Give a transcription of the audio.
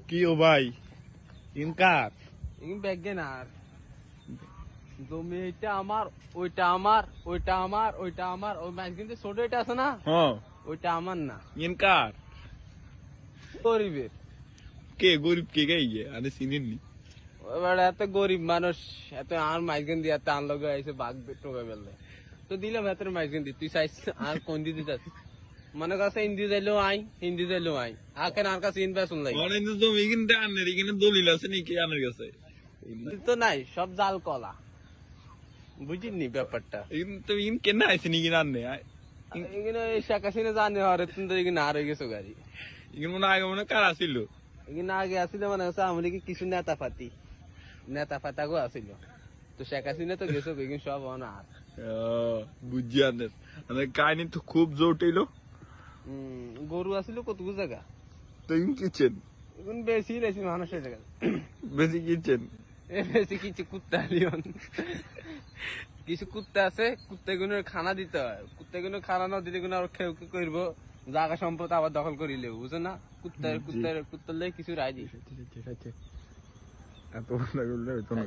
কি ও ভাই incur in ব্যাগেন আর জমি এটা আমার ওইটা আমার ওইটা আমার ওইটা আমার ওই মাছ কিন্তু ছোট এটা আছে না হ্যাঁ ওইটা আমার না ইনকার গরিবের কে গরিব কে গাইয়ে আরে চিনেননি এবার এত গরিব মানুষ এত আর মাইজগেন দিয়ে এত আনলোক আইসে বাঘ টোকা বেললে তো দিলাম এত মাইজগেন দি তুই চাইছ আর কোন দিদি যাচ্ছিস মনে কাছে হিন্দি যাইলেও আই হিন্দি যাইলেও আই আখের আর কাছে ইনভেস্ট শুনলাই অনেক জমি কিনতে আনের এখানে দলিল আছে নাকি আনের কাছে তো নাই সব জাল কলা বুঝিনি ব্যাপারটা তো ইন কেন আইছে নাকি আনে এখানে শেখ হাসিনা জানে হরে তুমি তো এখানে আর হয়ে গেছো গাড়ি এখানে মনে আগে মনে কার আসিল এখানে আগে আসিল মানে হচ্ছে আমলি কি কিছু নেতা ফাতাগো আসিল তো শেখ হাসিনা তো গেছো এখানে সব অনার বুঝছি আনের কাহিনী তো খুব জটিল গরু আসিল কতগু জায়গা তো ইন কিচেন এখন বেশি রেছি মানুষের জায়গা বেশি কিচেন বেশি কিছু কুত্তা লিওন কিছু কুত্তা আছে কুত্তাগুলোর খানা দিতে হয় কুত্তাগুলো খানা না দিতে গুলো আর খেউ করবো জায়গা সম্পদ আবার দখল করিলে বুঝো না কুত্তার কিছু রায় দিই এত বড় করলে হইতো না